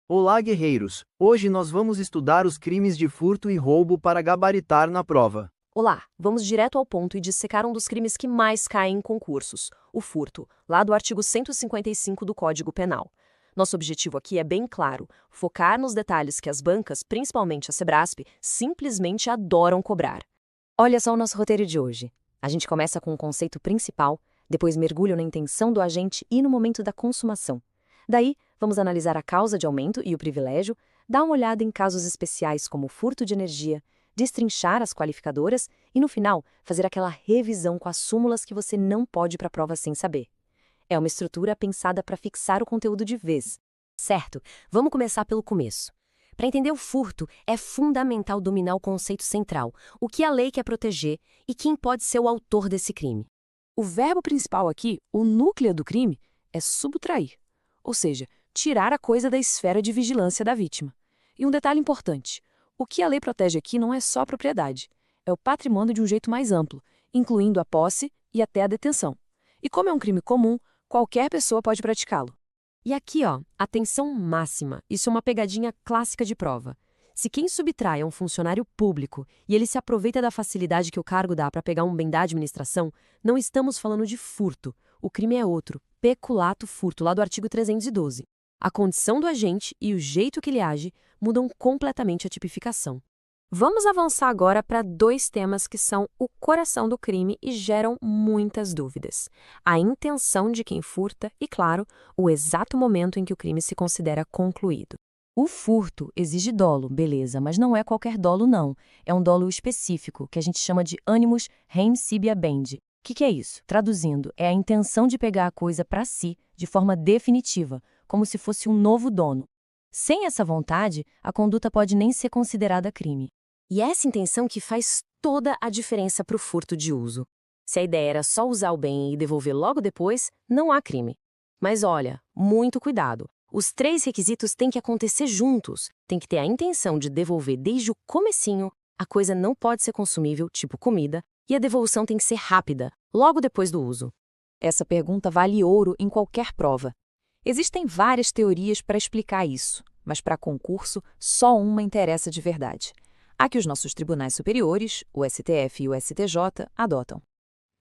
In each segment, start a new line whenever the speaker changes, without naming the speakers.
Olá, guerreiros! Hoje nós vamos estudar os crimes de furto e roubo para gabaritar na prova.
Olá, vamos direto ao ponto e dissecar um dos crimes que mais caem em concursos, o furto, lá do artigo 155 do Código Penal. Nosso objetivo aqui é bem claro, focar nos detalhes que as bancas, principalmente a Sebrasp, simplesmente adoram cobrar. Olha só o nosso roteiro de hoje. A gente começa com o conceito principal, depois mergulha na intenção do agente e no momento da consumação. Daí, vamos analisar a causa de aumento e o privilégio, dar uma olhada em casos especiais como o furto de energia, destrinchar as qualificadoras e, no final, fazer aquela revisão com as súmulas que você não pode ir para a prova sem saber. É uma estrutura pensada para fixar o conteúdo de vez. Certo, vamos começar pelo começo. Para entender o furto, é fundamental dominar o conceito central, o que a lei quer proteger e quem pode ser o autor desse crime.
O verbo principal aqui, o núcleo do crime, é subtrair, ou seja, tirar a coisa da esfera de vigilância da vítima. E um detalhe importante, o que a lei protege aqui não é só a propriedade, é o patrimônio de um jeito mais amplo, incluindo a posse e até a detenção. E como é um crime comum, qualquer pessoa pode praticá-lo.
E aqui, atenção máxima, isso é uma pegadinha clássica de prova. Se quem subtrai é um funcionário público e ele se aproveita da facilidade que o cargo dá para pegar um bem da administração, não estamos falando de furto. O crime é outro, peculato furto, lá do artigo 312. A condição do agente e o jeito que ele age mudam completamente a tipificação.
Vamos avançar agora para dois temas que são o coração do crime e geram muitas dúvidas. A intenção de quem furta e, claro, o exato momento em que o crime se considera concluído.
O furto exige dolo, beleza, mas não é qualquer dolo não. É um dolo específico, que a gente chama de animus rem sibi habendi. O que é isso? Traduzindo, é a intenção de pegar a coisa para si, de forma definitiva, como se fosse um novo dono. Sem essa vontade, a conduta pode nem ser considerada crime.
E é essa intenção que faz toda a diferença para o furto de uso. Se a ideia era só usar o bem e devolver logo depois, não há crime. Mas olha, muito cuidado. Os três requisitos têm que acontecer juntos. Tem que ter a intenção de devolver desde o comecinho, a coisa não pode ser consumível, tipo comida, e a devolução tem que ser rápida, logo depois do uso.
Essa pergunta vale ouro em qualquer prova. Existem várias teorias para explicar isso, mas para concurso, só uma interessa de verdade. A que os nossos tribunais superiores, o STF e o STJ, adotam.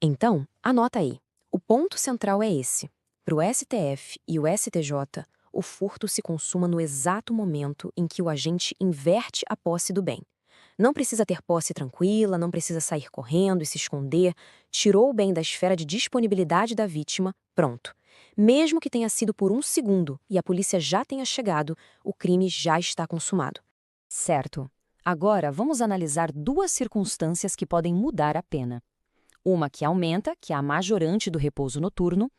Então, anota aí. O ponto central é esse. Para o STF e o STJ, o furto se consuma no exato momento em que o agente inverte a posse do bem. Não precisa ter posse tranquila, não precisa sair correndo e se esconder. Tirou o bem da esfera de disponibilidade da vítima, pronto. Mesmo que tenha sido por um segundo e a polícia já tenha chegado, o crime já está consumado.
Certo. Agora, vamos analisar duas circunstâncias que podem mudar a pena. Uma que aumenta, que é a majorante do repouso noturno,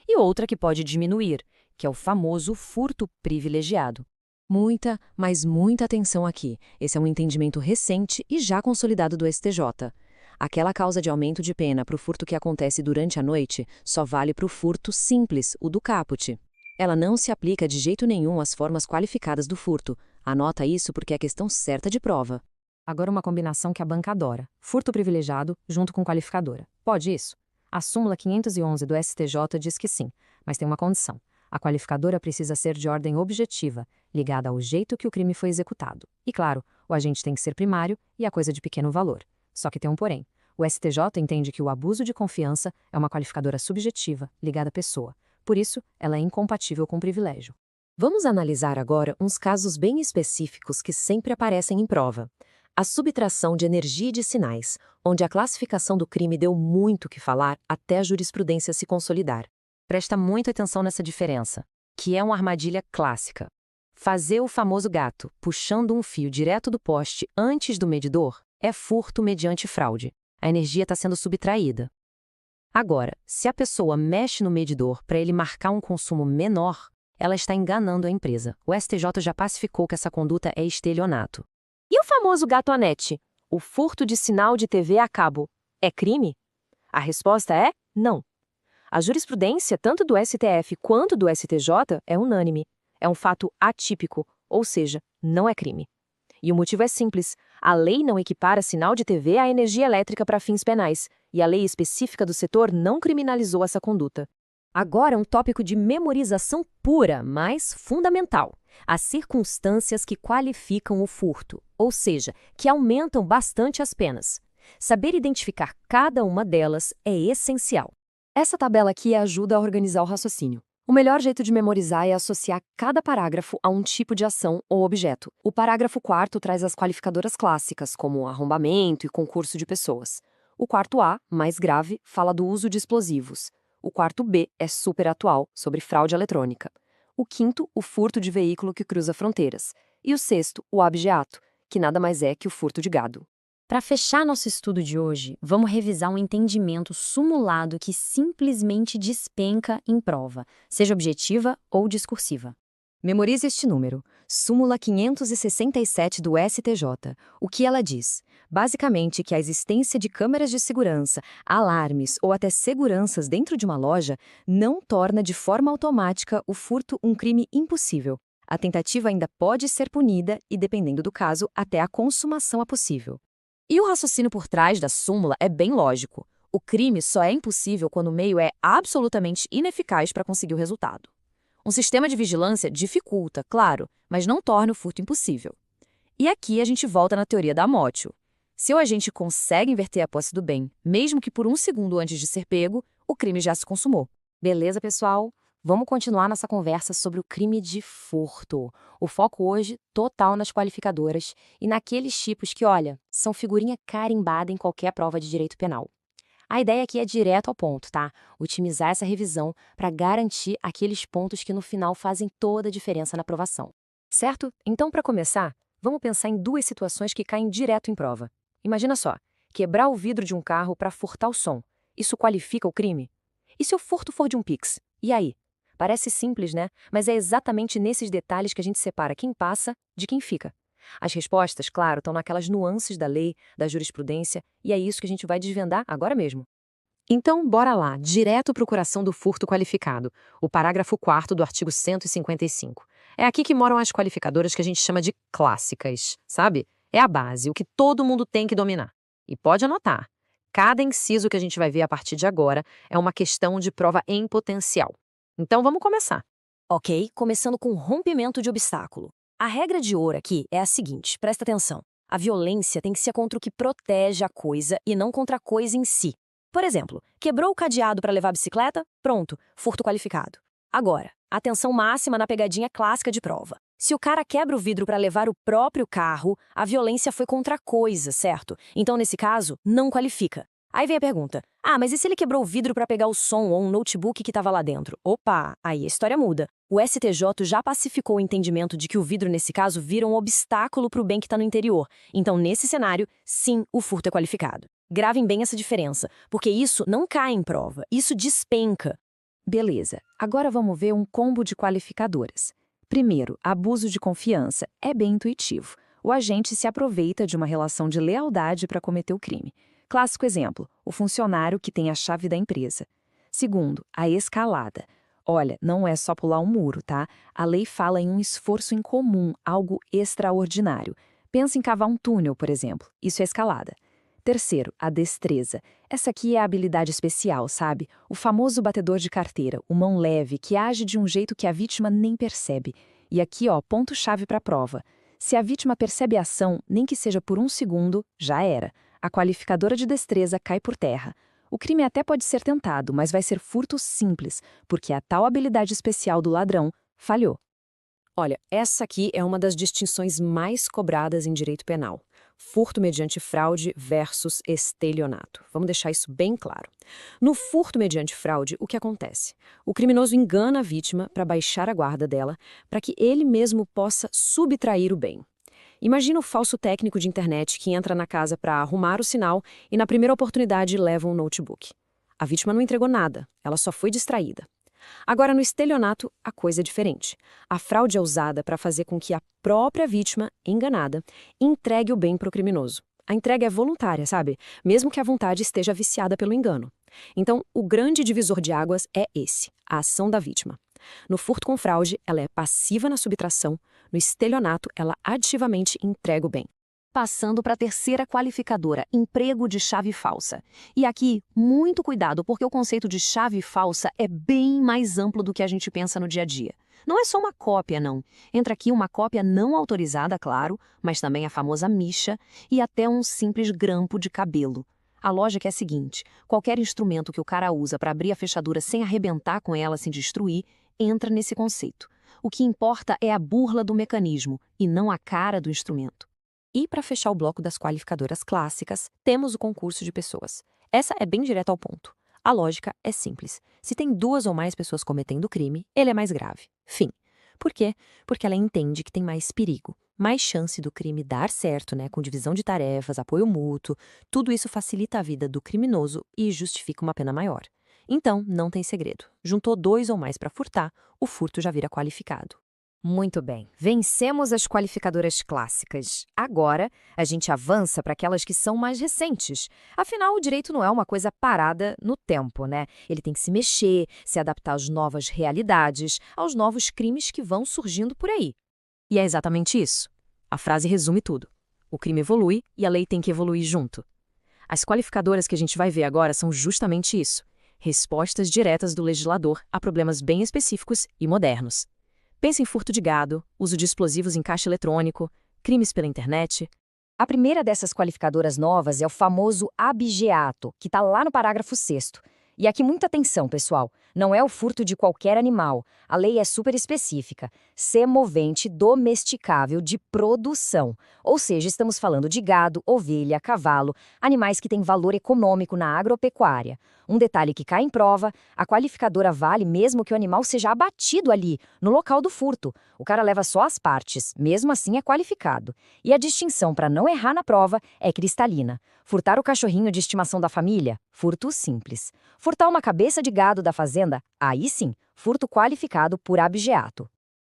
e outra que pode diminuir, que é o famoso furto privilegiado. Muita, mas muita atenção aqui. Esse é um entendimento recente e já consolidado do STJ. Aquela causa de aumento de pena para o furto que acontece durante a noite só vale para o furto simples, o do caput. Ela não se aplica de jeito nenhum às formas qualificadas do furto. Anota isso porque é questão certa de prova.
Agora uma combinação que a banca adora. Furto privilegiado junto com qualificadora. Pode isso? A súmula 511 do STJ diz que sim, mas tem uma condição. A qualificadora precisa ser de ordem objetiva, ligada ao jeito que o crime foi executado. E claro, o agente tem que ser primário e a coisa de pequeno valor. Só que tem um porém. O STJ entende que o abuso de confiança é uma qualificadora subjetiva, ligada à pessoa. Por isso, ela é incompatível com o privilégio.
Vamos analisar agora uns casos bem específicos que sempre aparecem em prova. A subtração de energia e de sinais, onde a classificação do crime deu muito o que falar até a jurisprudência se consolidar. Presta muita atenção nessa diferença, que é uma armadilha clássica. Fazer o famoso gato puxando um fio direto do poste antes do medidor é furto mediante fraude. A energia está sendo subtraída. Agora, se a pessoa mexe no medidor para ele marcar um consumo menor, ela está enganando a empresa. O STJ já pacificou que essa conduta é estelionato. E o famoso gato Anete? O furto de sinal de TV a cabo é crime? A resposta é não. A jurisprudência, tanto do STF quanto do STJ, é unânime. É um fato atípico, ou seja, não é crime. E o motivo é simples. A lei não equipara sinal de TV à energia elétrica para fins penais, e a lei específica do setor não criminalizou essa conduta. Agora um tópico de memorização pura, mas fundamental. As circunstâncias que qualificam o furto, ou seja, que aumentam bastante as penas. Saber identificar cada uma delas é essencial.
Essa tabela aqui ajuda a organizar o raciocínio. O melhor jeito de memorizar é associar cada parágrafo a um tipo de ação ou objeto. O parágrafo 4º traz as qualificadoras clássicas, como arrombamento e concurso de pessoas. O quarto A, mais grave, fala do uso de explosivos. O quarto B é super atual, sobre fraude eletrônica. O quinto, o furto de veículo que cruza fronteiras. E o sexto, o abigeato, que nada mais é que o furto de gado.
Para fechar nosso estudo de hoje, vamos revisar um entendimento simulado que simplesmente despenca em prova, seja objetiva ou discursiva.
Memorize este número, súmula 567 do STJ. O que ela diz? Basicamente que a existência de câmeras de segurança, alarmes ou até seguranças dentro de uma loja não torna de forma automática o furto um crime impossível. A tentativa ainda pode ser punida e, dependendo do caso, até a consumação é possível. E o raciocínio por trás da súmula é bem lógico. O crime só é impossível quando o meio é absolutamente ineficaz para conseguir o resultado. Um sistema de vigilância dificulta, claro, mas não torna o furto impossível. E aqui a gente volta na teoria da Amótio. Se o agente consegue inverter a posse do bem, mesmo que por um segundo antes de ser pego, o crime já se consumou.
Beleza, pessoal? Vamos continuar nossa conversa sobre o crime de furto. O foco hoje total nas qualificadoras e naqueles tipos que, olha, são figurinha carimbada em qualquer prova de direito penal. A ideia aqui é direto ao ponto, tá? Otimizar essa revisão para garantir aqueles pontos que no final fazem toda a diferença na aprovação.
Certo? Então, para começar, vamos pensar em duas situações que caem direto em prova. Imagina só, quebrar o vidro de um carro para furtar o som. Isso qualifica o crime? E se o furto for de um Pix? E aí? Parece simples, né? Mas é exatamente nesses detalhes que a gente separa quem passa de quem fica. As respostas, claro, estão naquelas nuances da lei, da jurisprudência, e é isso que a gente vai desvendar agora mesmo. Então, bora lá, direto para o coração do furto qualificado, o parágrafo 4º do artigo 155. É aqui que moram as qualificadoras que a gente chama de clássicas, sabe? É a base, o que todo mundo tem que dominar. E pode anotar, cada inciso que a gente vai ver a partir de agora é uma questão de prova em potencial. Então, vamos começar.
Ok, começando com rompimento de obstáculo. A regra de ouro aqui é a seguinte, presta atenção. A violência tem que ser contra o que protege a coisa e não contra a coisa em si. Por exemplo, quebrou o cadeado para levar a bicicleta? Pronto, furto qualificado. Agora, atenção máxima na pegadinha clássica de prova. Se o cara quebra o vidro para levar o próprio carro, a violência foi contra a coisa, certo? Então, nesse caso, não qualifica. Aí vem a pergunta, mas e se ele quebrou o vidro para pegar o som ou um notebook que estava lá dentro? Opa, aí a história muda. O STJ já pacificou o entendimento de que o vidro, nesse caso, vira um obstáculo para o bem que está no interior. Então, nesse cenário, sim, o furto é qualificado. Gravem bem essa diferença, porque isso não cai em prova, isso despenca.
Beleza, agora vamos ver um combo de qualificadoras. Primeiro, abuso de confiança. É bem intuitivo. O agente se aproveita de uma relação de lealdade para cometer o crime. Clássico exemplo, o funcionário que tem a chave da empresa. Segundo, a escalada. Olha, não é só pular um muro, tá? A lei fala em um esforço em comum, algo extraordinário. Pensa em cavar um túnel, por exemplo. Isso é escalada. Terceiro, a destreza. Essa aqui é a habilidade especial, sabe? O famoso batedor de carteira, o mão leve, que age de um jeito que a vítima nem percebe. E aqui, ponto-chave para a prova. Se a vítima percebe a ação, nem que seja por um segundo, já era. A qualificadora de destreza cai por terra. O crime até pode ser tentado, mas vai ser furto simples, porque a tal habilidade especial do ladrão falhou.
Olha, essa aqui é uma das distinções mais cobradas em direito penal. Furto mediante fraude versus estelionato. Vamos deixar isso bem claro. No furto mediante fraude, o que acontece? O criminoso engana a vítima para baixar a guarda dela, para que ele mesmo possa subtrair o bem. Imagina o falso técnico de internet que entra na casa para arrumar o sinal e na primeira oportunidade leva um notebook. A vítima não entregou nada, ela só foi distraída. Agora, no estelionato, a coisa é diferente. A fraude é usada para fazer com que a própria vítima, enganada, entregue o bem para o criminoso. A entrega é voluntária, sabe? Mesmo que a vontade esteja viciada pelo engano. Então, o grande divisor de águas é esse, a ação da vítima. No furto com fraude, ela é passiva na subtração. No estelionato, ela ativamente entrega o bem.
Passando para a terceira qualificadora, emprego de chave falsa. E aqui, muito cuidado, porque o conceito de chave falsa é bem mais amplo do que a gente pensa no dia a dia.
Não é só uma cópia, não. Entra aqui uma cópia não autorizada, claro, mas também a famosa micha e até um simples grampo de cabelo. A lógica é a seguinte: qualquer instrumento que o cara usa para abrir a fechadura sem arrebentar com ela, sem destruir, entra nesse conceito. O que importa é a burla do mecanismo e não a cara do instrumento. E para fechar o bloco das qualificadoras clássicas, temos o concurso de pessoas. Essa é bem direta ao ponto. A lógica é simples. Se tem 2 ou mais pessoas cometendo o crime, ele é mais grave. Fim. Por quê? Porque ela entende que tem mais perigo, mais chance do crime dar certo, né, com divisão de tarefas, apoio mútuo. Tudo isso facilita a vida do criminoso e justifica uma pena maior. Então, não tem segredo. Juntou 2 ou mais para furtar, o furto já vira qualificado.
Muito bem, vencemos as qualificadoras clássicas. Agora, a gente avança para aquelas que são mais recentes. Afinal, o direito não é uma coisa parada no tempo, né? Ele tem que se mexer, se adaptar às novas realidades, aos novos crimes que vão surgindo por aí.
E é exatamente isso. A frase resume tudo. O crime evolui e a lei tem que evoluir junto. As qualificadoras que a gente vai ver agora são justamente isso. Respostas diretas do legislador a problemas bem específicos e modernos. Pense em furto de gado, uso de explosivos em caixa eletrônico, crimes pela internet.
A primeira dessas qualificadoras novas é o famoso abigeato, que está lá no parágrafo 6º. E aqui muita atenção, pessoal. Não é o furto de qualquer animal. A lei é super específica. Semovente domesticável de produção. Ou seja, estamos falando de gado, ovelha, cavalo, animais que têm valor econômico na agropecuária. Um detalhe que cai em prova, a qualificadora vale mesmo que o animal seja abatido ali, no local do furto. O cara leva só as partes, mesmo assim é qualificado. E a distinção para não errar na prova é cristalina. Furtar o cachorrinho de estimação da família? Furto simples. Furtar uma cabeça de gado da fazenda? Aí sim, furto qualificado por abigeato.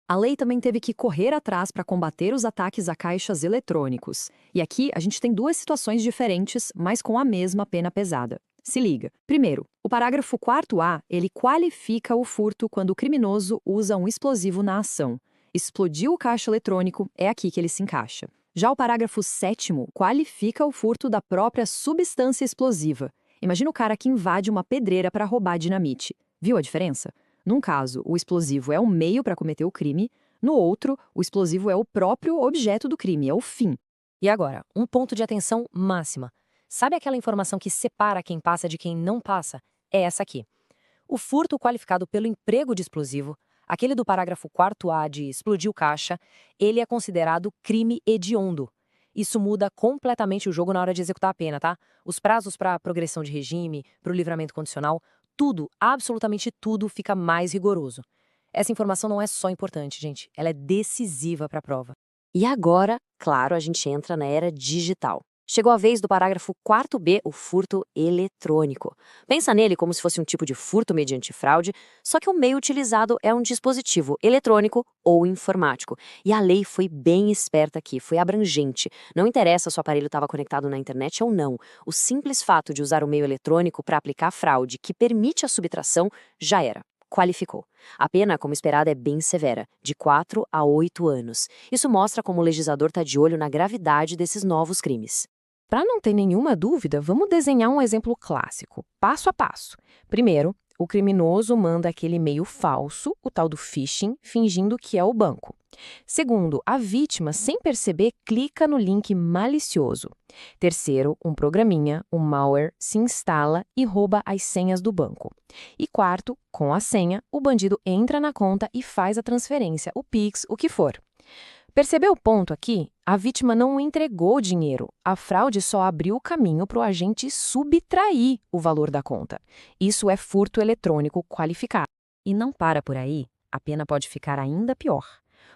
A lei também teve que correr atrás para combater os ataques a caixas eletrônicos. E aqui a gente tem 2 situações diferentes, mas com a mesma pena pesada. Se liga. Primeiro, o parágrafo 4A, ele qualifica o furto quando o criminoso usa um explosivo na ação. Explodiu o caixa eletrônico, é aqui que ele se encaixa. Já o parágrafo 7º qualifica o furto da própria substância explosiva. Imagina o cara que invade uma pedreira para roubar dinamite. Viu a diferença? Num caso, o explosivo é o meio para cometer o crime. No outro, o explosivo é o próprio objeto do crime, é o fim.
E agora, um ponto de atenção máxima. Sabe aquela informação que separa quem passa de quem não passa? É essa aqui. O furto qualificado pelo emprego de explosivo, aquele do parágrafo 4A de explodir o caixa, ele é considerado crime hediondo. Isso muda completamente o jogo na hora de executar a pena, tá? Os prazos para progressão de regime, para o livramento condicional, tudo, absolutamente tudo, fica mais rigoroso. Essa informação não é só importante, gente, ela é decisiva para a prova.
E agora, claro, a gente entra na era digital. Chegou a vez do parágrafo 4B, o furto eletrônico. Pensa nele como se fosse um tipo de furto mediante fraude, só que o meio utilizado é um dispositivo eletrônico ou informático. E a lei foi bem esperta aqui, foi abrangente. Não interessa se o aparelho estava conectado na internet ou não. O simples fato de usar o meio eletrônico para aplicar a fraude que permite a subtração já era. Qualificou. A pena, como esperado, é bem severa, de 4 a 8 anos. Isso mostra como o legislador está de olho na gravidade desses novos crimes.
Para não ter nenhuma dúvida, vamos desenhar um exemplo clássico, passo a passo. Primeiro, o criminoso manda aquele e-mail falso, o tal do phishing, fingindo que é o banco. Segundo, a vítima, sem perceber, clica no link malicioso. Terceiro, um programinha, um malware, se instala e rouba as senhas do banco. E quarto, com a senha, o bandido entra na conta e faz a transferência, o Pix, o que for. Percebeu o ponto aqui? A vítima não entregou o dinheiro. A fraude só abriu o caminho para o agente subtrair o valor da conta. Isso é furto eletrônico qualificado.
E não para por aí, a pena pode ficar ainda pior.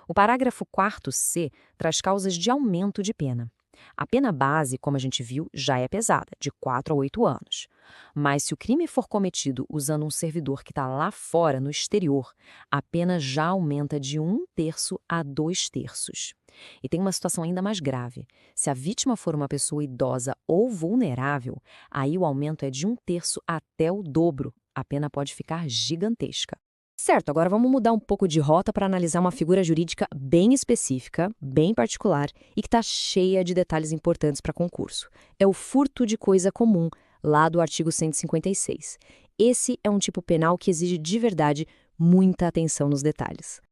O parágrafo 4C traz causas de aumento de pena. A pena base, como a gente viu, já é pesada, de 4 a 8 anos. Mas se o crime for cometido usando um servidor que está lá fora, no exterior, a pena já aumenta de 1/3 a 2/3. E tem uma situação ainda mais grave. Se a vítima for uma pessoa idosa ou vulnerável, aí o aumento é de 1/3 até o dobro. A pena pode ficar gigantesca. Certo, agora vamos mudar um pouco de rota para analisar uma figura jurídica bem específica, bem particular e que está cheia de detalhes importantes para concurso. É o furto de coisa comum, lá do artigo 156. Esse é um tipo penal que exige de verdade muita atenção nos detalhes.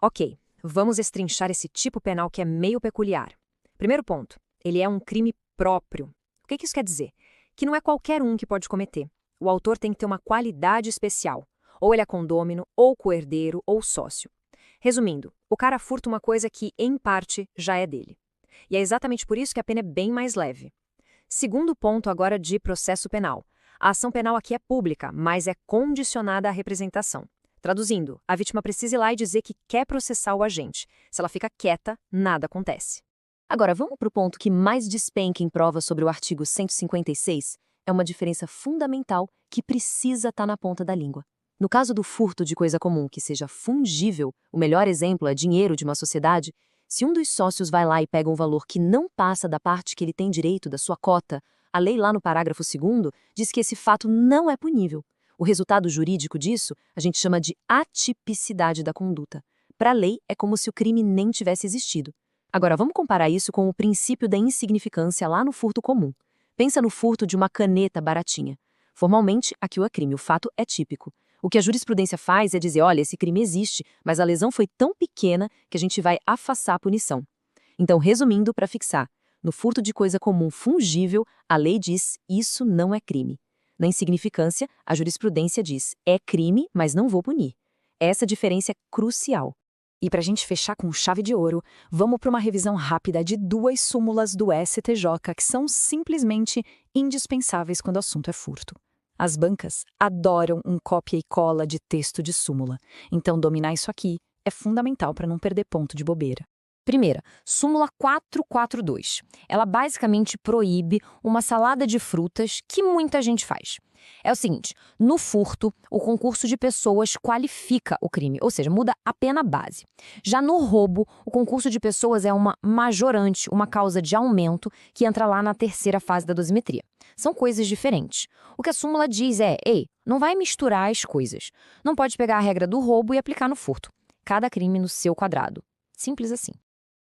Ok, vamos destrinchar esse tipo penal que é meio peculiar. Primeiro ponto, ele é um crime próprio. O que isso quer dizer? Que não é qualquer um que pode cometer. O autor tem que ter uma qualidade especial. Ou ele é condômino, ou coerdeiro, ou sócio. Resumindo, o cara furta uma coisa que, em parte, já é dele. E é exatamente por isso que a pena é bem mais leve. Segundo ponto agora de processo penal. A ação penal aqui é pública, mas é condicionada à representação. Traduzindo, a vítima precisa ir lá e dizer que quer processar o agente. Se ela fica quieta, nada acontece.
Agora, vamos para o ponto que mais despenca em prova sobre o artigo 156? É uma diferença fundamental que precisa estar na ponta da língua. No caso do furto de coisa comum que seja fungível, o melhor exemplo é dinheiro de uma sociedade, se um dos sócios vai lá e pega um valor que não passa da parte que ele tem direito da sua cota, a lei lá no parágrafo 2º diz que esse fato não é punível. O resultado jurídico disso a gente chama de atipicidade da conduta. Para a lei, é como se o crime nem tivesse existido. Agora, vamos comparar isso com o princípio da insignificância lá no furto comum. Pensa no furto de uma caneta baratinha. Formalmente, aquilo é crime, o fato é típico. O que a jurisprudência faz é dizer, olha, esse crime existe, mas a lesão foi tão pequena que a gente vai afastar a punição. Então, resumindo para fixar, no furto de coisa comum fungível, a lei diz, isso não é crime. Na insignificância, a jurisprudência diz, é crime, mas não vou punir. Essa diferença é crucial.
E para a gente fechar com chave de ouro, vamos para uma revisão rápida de 2 súmulas do STJ que são simplesmente indispensáveis quando o assunto é furto. As bancas adoram um cópia e cola de texto de súmula, então dominar isso aqui é fundamental para não perder ponto de bobeira. Primeira, súmula 442. Ela basicamente proíbe uma salada de frutas que muita gente faz. É o seguinte, no furto, o concurso de pessoas qualifica o crime, ou seja, muda a pena base. Já no roubo, o concurso de pessoas é uma majorante, uma causa de aumento que entra lá na terceira fase da dosimetria. São coisas diferentes. O que a súmula diz é, ei, não vai misturar as coisas. Não pode pegar a regra do roubo e aplicar no furto. Cada crime no seu quadrado. Simples assim.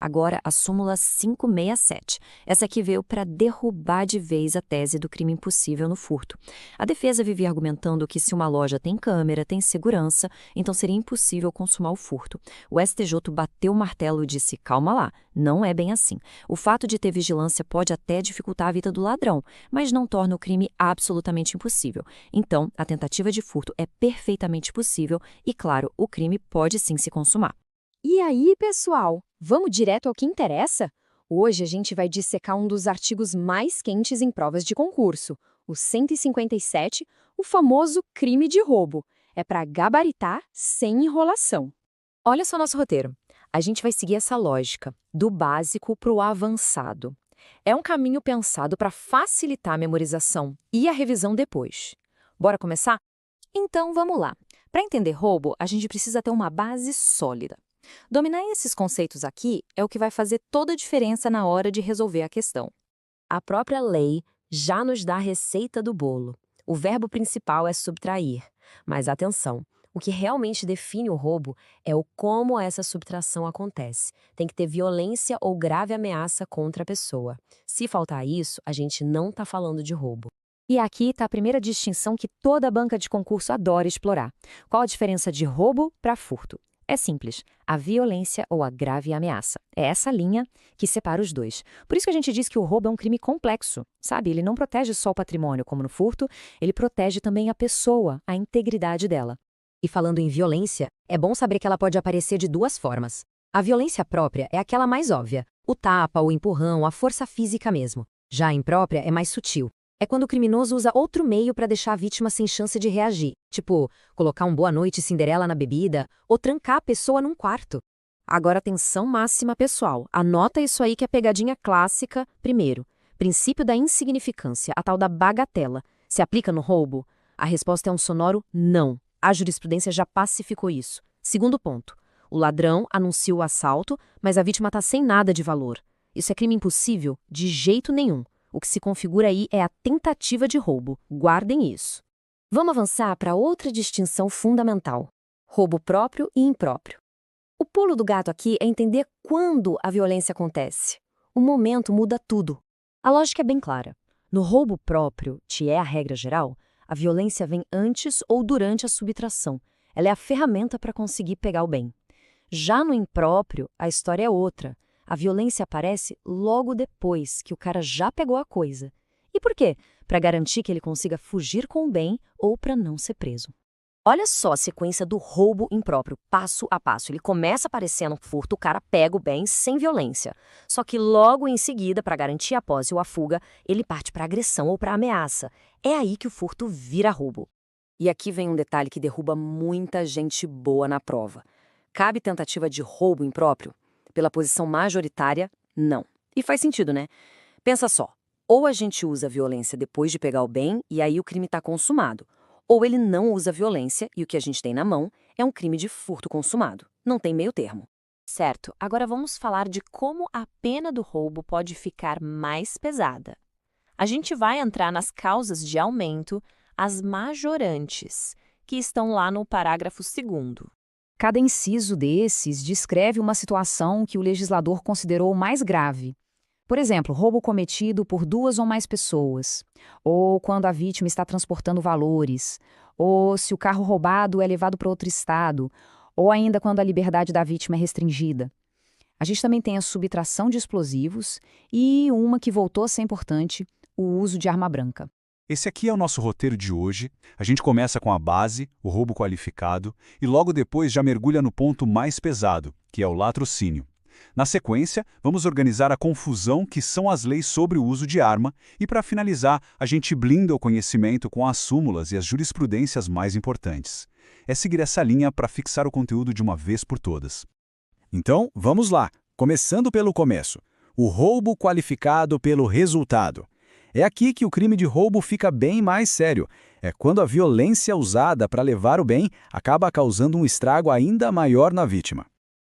Agora, a súmula 567. Essa aqui veio para derrubar de vez a tese do crime impossível no furto. A defesa vivia argumentando que se uma loja tem câmera, tem segurança, então seria impossível consumar o furto. O STJ bateu o martelo e disse, calma lá, não é bem assim. O fato de ter vigilância pode até dificultar a vida do ladrão, mas não torna o crime absolutamente impossível. Então, a tentativa de furto é perfeitamente possível e, claro, o crime pode sim se consumar.
E aí, pessoal, vamos direto ao que interessa? Hoje a gente vai dissecar um dos artigos mais quentes em provas de concurso, o 157, o famoso crime de roubo. É para gabaritar sem enrolação.
Olha só nosso roteiro. A gente vai seguir essa lógica, do básico para o avançado. É um caminho pensado para facilitar a memorização e a revisão depois. Bora começar? Então vamos lá. Para entender roubo, a gente precisa ter uma base sólida. Dominar esses conceitos aqui é o que vai fazer toda a diferença na hora de resolver a questão.
A própria lei já nos dá a receita do bolo. O verbo principal é subtrair. Mas atenção, o que realmente define o roubo é o como essa subtração acontece. Tem que ter violência ou grave ameaça contra a pessoa. Se faltar isso, a gente não está falando de roubo.
E aqui está a primeira distinção que toda banca de concurso adora explorar. Qual a diferença de roubo para furto? É simples, a violência ou a grave ameaça. É essa linha que separa os dois. Por isso que a gente diz que o roubo é um crime complexo, sabe? Ele não protege só o patrimônio, como no furto, ele protege também a pessoa, a integridade dela.
E falando em violência, é bom saber que ela pode aparecer de 2 formas. A violência própria é aquela mais óbvia, o tapa, o empurrão, a força física mesmo. Já a imprópria é mais sutil. É quando o criminoso usa outro meio para deixar a vítima sem chance de reagir, tipo colocar um boa noite Cinderela na bebida ou trancar a pessoa num quarto.
Agora atenção máxima pessoal, anota isso aí que é pegadinha clássica. Primeiro, princípio da insignificância, a tal da bagatela. Se aplica no roubo? A resposta é um sonoro não. A jurisprudência já pacificou isso. Segundo ponto, o ladrão anuncia o assalto, mas a vítima está sem nada de valor. Isso é crime impossível? De jeito nenhum. O que se configura aí é a tentativa de roubo. Guardem isso.
Vamos avançar para outra distinção fundamental: roubo próprio e impróprio. O pulo do gato aqui é entender quando a violência acontece. O momento muda tudo. A lógica é bem clara. No roubo próprio, que é a regra geral, a violência vem antes ou durante a subtração. Ela é a ferramenta para conseguir pegar o bem.
Já no impróprio, a história é outra. A violência aparece logo depois que o cara já pegou a coisa. E por quê? Para garantir que ele consiga fugir com o bem ou para não ser preso.
Olha só a sequência do roubo impróprio, passo a passo. Ele começa aparecendo furto, o cara pega o bem sem violência. Só que logo em seguida, para garantir a posse ou a fuga, ele parte para agressão ou para ameaça. É aí que o furto vira roubo.
E aqui vem um detalhe que derruba muita gente boa na prova. Cabe tentativa de roubo impróprio? Pela posição majoritária, não. E faz sentido, né? Pensa só, ou a gente usa a violência depois de pegar o bem e aí o crime está consumado, ou ele não usa violência e o que a gente tem na mão é um crime de furto consumado. Não tem meio termo.
Certo, agora vamos falar de como a pena do roubo pode ficar mais pesada. A gente vai entrar nas causas de aumento, as majorantes, que estão lá no parágrafo 2º.
Cada inciso desses descreve uma situação que o legislador considerou mais grave. Por exemplo, roubo cometido por 2 ou mais pessoas, ou quando a vítima está transportando valores, ou se o carro roubado é levado para outro estado, ou ainda quando a liberdade da vítima é restringida. A gente também tem a subtração de explosivos e uma que voltou a ser importante, o uso de arma branca.
Esse aqui é o nosso roteiro de hoje. A gente começa com a base, o roubo qualificado, e logo depois já mergulha no ponto mais pesado, que é o latrocínio. Na sequência, vamos organizar a confusão que são as leis sobre o uso de arma e, para finalizar, a gente blinda o conhecimento com as súmulas e as jurisprudências mais importantes. É seguir essa linha para fixar o conteúdo de uma vez por todas.
Então, vamos lá, começando pelo começo. O roubo qualificado pelo resultado. É aqui que o crime de roubo fica bem mais sério. É quando a violência usada para levar o bem acaba causando um estrago ainda maior na vítima.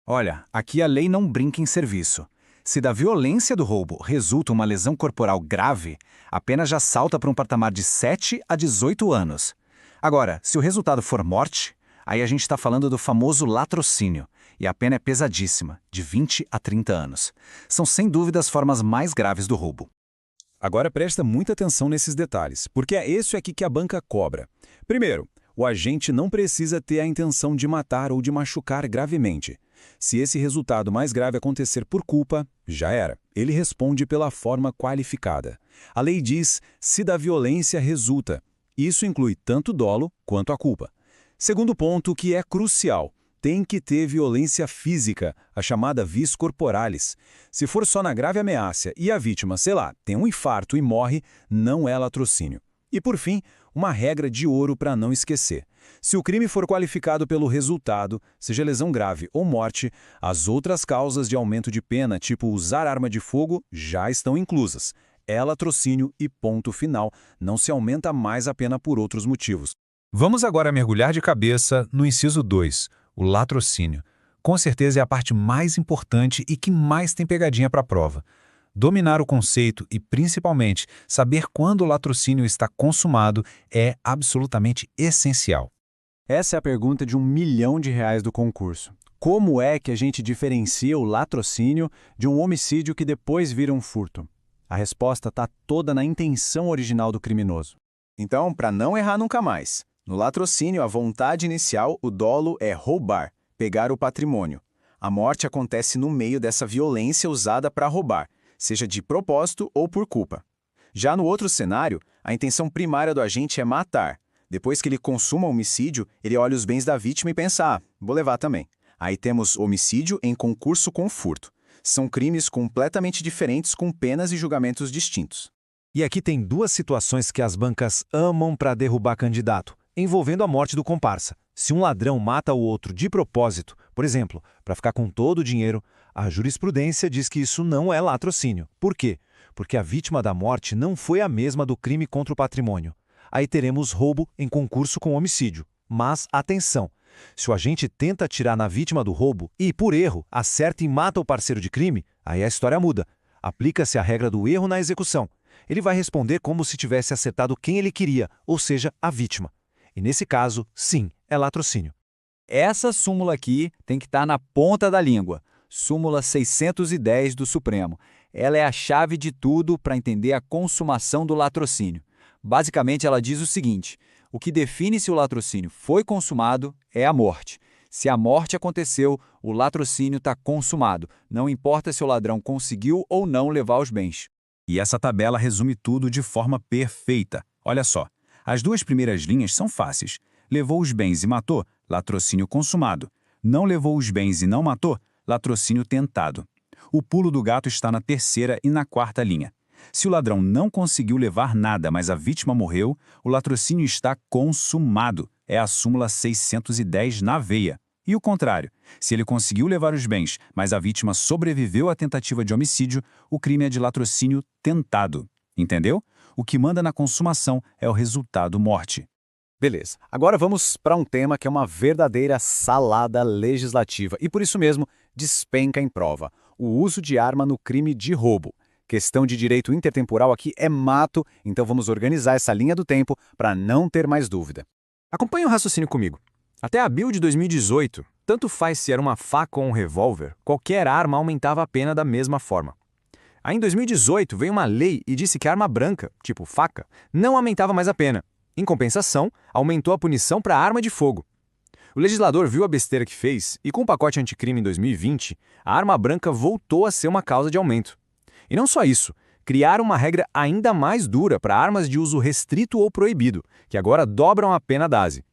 Olha, aqui a lei não brinca em serviço. Se da violência do roubo resulta uma lesão corporal grave, a pena já salta para um patamar de 7 a 18 anos. Agora, se o resultado for morte, aí a gente está falando do famoso latrocínio, e a pena é pesadíssima, de 20 a 30 anos. São sem dúvida as formas mais graves do roubo.
Agora presta muita atenção nesses detalhes, porque é isso aqui que a banca cobra. Primeiro, o agente não precisa ter a intenção de matar ou de machucar gravemente. Se esse resultado mais grave acontecer por culpa, já era. Ele responde pela forma qualificada. A lei diz se da violência resulta. Isso inclui tanto o dolo quanto a culpa. Segundo ponto, que é crucial. Tem que ter violência física, a chamada vis corporalis. Se for só na grave ameaça e a vítima, sei lá, tem um infarto e morre, não é latrocínio. E por fim, uma regra de ouro para não esquecer. Se o crime for qualificado pelo resultado, seja lesão grave ou morte, as outras causas de aumento de pena, tipo usar arma de fogo, já estão inclusas. É latrocínio e ponto final. Não se aumenta mais a pena por outros motivos.
Vamos agora mergulhar de cabeça no inciso 2, o latrocínio. Com certeza é a parte mais importante e que mais tem pegadinha para a prova. Dominar o conceito e, principalmente, saber quando o latrocínio está consumado é absolutamente essencial.
Essa é a pergunta de R$1 milhão do concurso. Como é que a gente diferencia o latrocínio de um homicídio que depois vira um furto? A resposta está toda na intenção original do criminoso. Então, para não errar nunca mais, no latrocínio, a vontade inicial, o dolo, é roubar, pegar o patrimônio. A morte acontece no meio dessa violência usada para roubar, seja de propósito ou por culpa. Já no outro cenário, a intenção primária do agente é matar. Depois que ele consuma o homicídio, ele olha os bens da vítima e pensa, vou levar também. Aí temos homicídio em concurso com furto. São crimes completamente diferentes com penas e julgamentos distintos.
E aqui tem 2 situações que as bancas amam para derrubar candidato, envolvendo a morte do comparsa. Se um ladrão mata o outro de propósito, por exemplo, para ficar com todo o dinheiro, a jurisprudência diz que isso não é latrocínio. Por quê? Porque a vítima da morte não foi a mesma do crime contra o patrimônio. Aí teremos roubo em concurso com homicídio. Mas, atenção, se o agente tenta atirar na vítima do roubo e, por erro, acerta e mata o parceiro de crime, aí a história muda. Aplica-se a regra do erro na execução. Ele vai responder como se tivesse acertado quem ele queria, ou seja, a vítima. E nesse caso, sim, é latrocínio.
Essa súmula aqui tem que estar na ponta da língua. Súmula 610 do Supremo. Ela é a chave de tudo para entender a consumação do latrocínio. Basicamente, ela diz o seguinte: o que define se o latrocínio foi consumado é a morte. Se a morte aconteceu, o latrocínio está consumado, não importa se o ladrão conseguiu ou não levar os bens.
E essa tabela resume tudo de forma perfeita. Olha só, as duas primeiras linhas são fáceis. Levou os bens e matou, latrocínio consumado. Não levou os bens e não matou, latrocínio tentado. O pulo do gato está na terceira e na quarta linha. Se o ladrão não conseguiu levar nada, mas a vítima morreu, o latrocínio está consumado. É a súmula 610 na veia. E o contrário, se ele conseguiu levar os bens, mas a vítima sobreviveu à tentativa de homicídio, o crime é de latrocínio tentado. Entendeu? O que manda na consumação é o resultado morte.
Beleza, agora vamos para um tema que é uma verdadeira salada legislativa e, por isso mesmo, despenca em prova: o uso de arma no crime de roubo. Questão de direito intertemporal aqui é mato, então vamos organizar essa linha do tempo para não ter mais dúvida.
Acompanhe o raciocínio comigo. Até abril de 2018, tanto faz se era uma faca ou um revólver, qualquer arma aumentava a pena da mesma forma. Aí em 2018 veio uma lei e disse que a arma branca, tipo faca, não aumentava mais a pena. Em compensação, aumentou a punição para arma de fogo. O legislador viu a besteira que fez e com o pacote anticrime em 2020, a arma branca voltou a ser uma causa de aumento. E não só isso, criaram uma regra ainda mais dura para armas de uso restrito ou proibido, que agora dobram a pena base.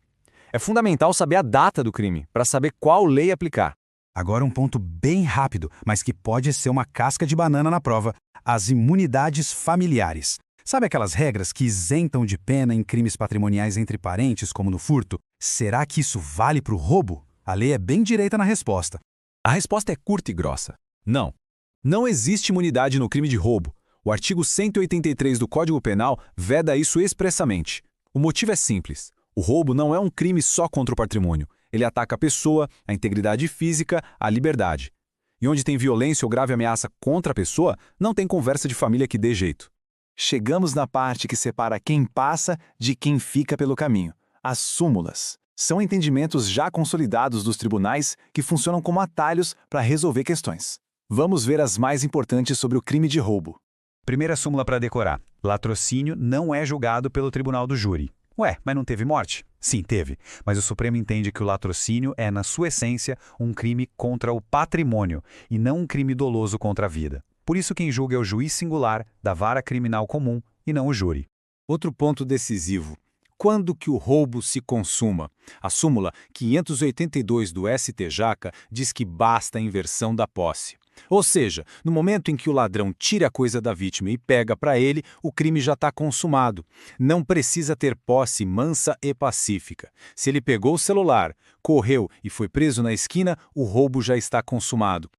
É fundamental saber a data do crime, para saber qual lei aplicar.
Agora um ponto bem rápido, mas que pode ser uma casca de banana na prova: as imunidades familiares. Sabe aquelas regras que isentam de pena em crimes patrimoniais entre parentes, como no furto? Será que isso vale para o roubo? A lei é bem direita na resposta.
A resposta é curta e grossa. Não. Não existe imunidade no crime de roubo. O artigo 183 do Código Penal veda isso expressamente. O motivo é simples. O roubo não é um crime só contra o patrimônio. Ele ataca a pessoa, a integridade física, a liberdade. E onde tem violência ou grave ameaça contra a pessoa, não tem conversa de família que dê jeito.
Chegamos na parte que separa quem passa de quem fica pelo caminho: as súmulas. São entendimentos já consolidados dos tribunais que funcionam como atalhos para resolver questões. Vamos ver as mais importantes sobre o crime de roubo.
Primeira súmula para decorar: latrocínio não é julgado pelo tribunal do júri. Ué, mas não teve morte? Sim, teve. Mas o Supremo entende que o latrocínio é, na sua essência, um crime contra o patrimônio e não um crime doloso contra a vida. Por isso quem julga é o juiz singular da vara criminal comum e não o júri.
Outro ponto decisivo: quando que o roubo se consuma? A súmula 582 do STJ diz que basta a inversão da posse. Ou seja, no momento em que o ladrão tira a coisa da vítima e pega para ele, o crime já está consumado. Não precisa ter posse mansa e pacífica. Se ele pegou o celular, correu e foi preso na esquina, o roubo já está consumado.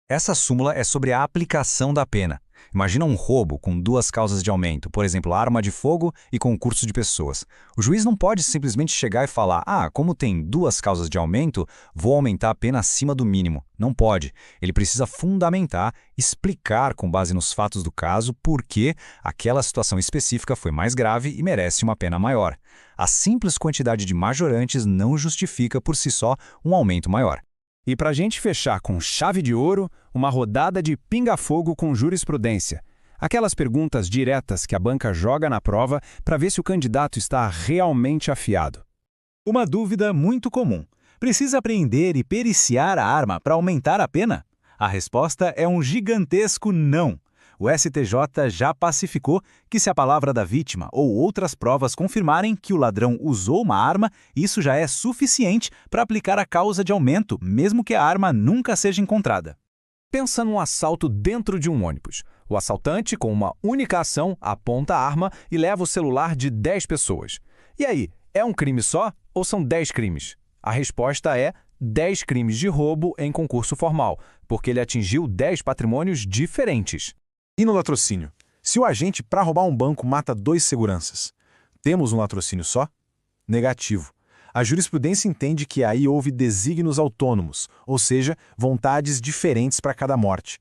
Essa súmula é sobre a aplicação da pena. Imagina um roubo com duas causas de aumento, por exemplo, arma de fogo e concurso de pessoas. O juiz não pode simplesmente chegar e falar: como tem duas causas de aumento, vou aumentar a pena acima do mínimo. Não pode. Ele precisa fundamentar, explicar com base nos fatos do caso por que aquela situação específica foi mais grave e merece uma pena maior. A simples quantidade de majorantes não justifica por si só um aumento maior.
E para a gente fechar com chave de ouro, uma rodada de pinga-fogo com jurisprudência. Aquelas perguntas diretas que a banca joga na prova para ver se o candidato está realmente afiado. Uma dúvida muito comum: precisa apreender e periciar a arma para aumentar a pena? A resposta é um gigantesco não. O STJ já pacificou que se a palavra da vítima ou outras provas confirmarem que o ladrão usou uma arma, isso já é suficiente para aplicar a causa de aumento, mesmo que a arma nunca seja encontrada.
Pensa num assalto dentro de um ônibus. O assaltante, com uma única ação, aponta a arma e leva o celular de 10 pessoas. E aí, é um crime só ou são 10 crimes? A resposta é 10 crimes de roubo em concurso formal, porque ele atingiu 10 patrimônios diferentes.
E no latrocínio? Se o agente, para roubar um banco, mata 2 seguranças, temos um latrocínio só? Negativo. A jurisprudência entende que aí houve desígnios autônomos, ou seja, vontades diferentes para cada morte.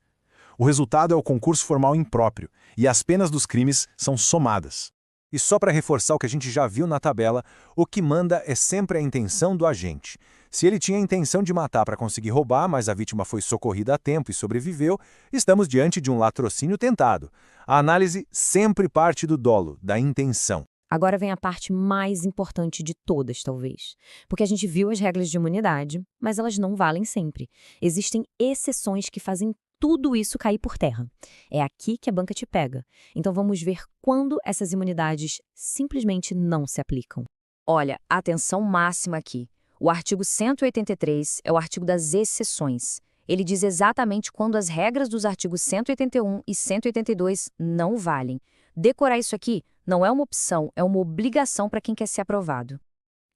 O resultado é o concurso formal impróprio, e as penas dos crimes são somadas.
E só para reforçar o que a gente já viu na tabela, o que manda é sempre a intenção do agente. Se ele tinha a intenção de matar para conseguir roubar, mas a vítima foi socorrida a tempo e sobreviveu, estamos diante de um latrocínio tentado. A análise sempre parte do dolo, da intenção.
Agora vem a parte mais importante de todas, talvez. Porque a gente viu as regras de imunidade, mas elas não valem sempre. Existem exceções que fazem tudo isso cair por terra. É aqui que a banca te pega. Então vamos ver quando essas imunidades simplesmente não se aplicam.
Olha, atenção máxima aqui. O artigo 183 é o artigo das exceções. Ele diz exatamente quando as regras dos artigos 181 e 182 não valem. Decorar isso aqui não é uma opção, é uma obrigação para quem quer ser aprovado.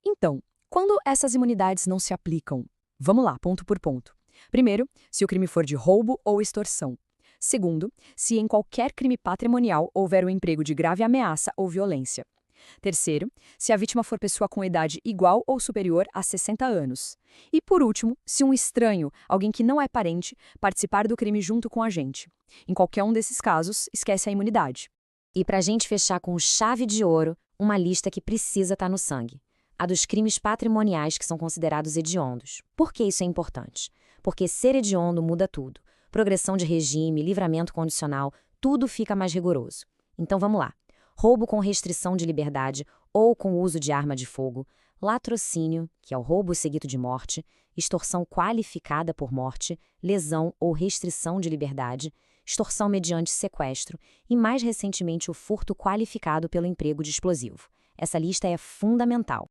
Então, quando essas imunidades não se aplicam? Vamos lá, ponto por ponto. Primeiro, se o crime for de roubo ou extorsão. Segundo, se em qualquer crime patrimonial houver o emprego de grave ameaça ou violência. Terceiro, se a vítima for pessoa com idade igual ou superior a 60 anos. E, por último, se um estranho, alguém que não é parente, participar do crime junto com a gente. Em qualquer um desses casos, esquece a imunidade.
E para a gente fechar com chave de ouro, uma lista que precisa estar no sangue. A dos crimes patrimoniais que são considerados hediondos. Por que isso é importante? Porque ser hediondo muda tudo. Progressão de regime, livramento condicional, tudo fica mais rigoroso. Então vamos lá. Roubo com restrição de liberdade ou com uso de arma de fogo, latrocínio, que é o roubo seguido de morte, extorsão qualificada por morte, lesão ou restrição de liberdade, extorsão mediante sequestro e, mais recentemente, o furto qualificado pelo emprego de explosivo. Essa lista é fundamental.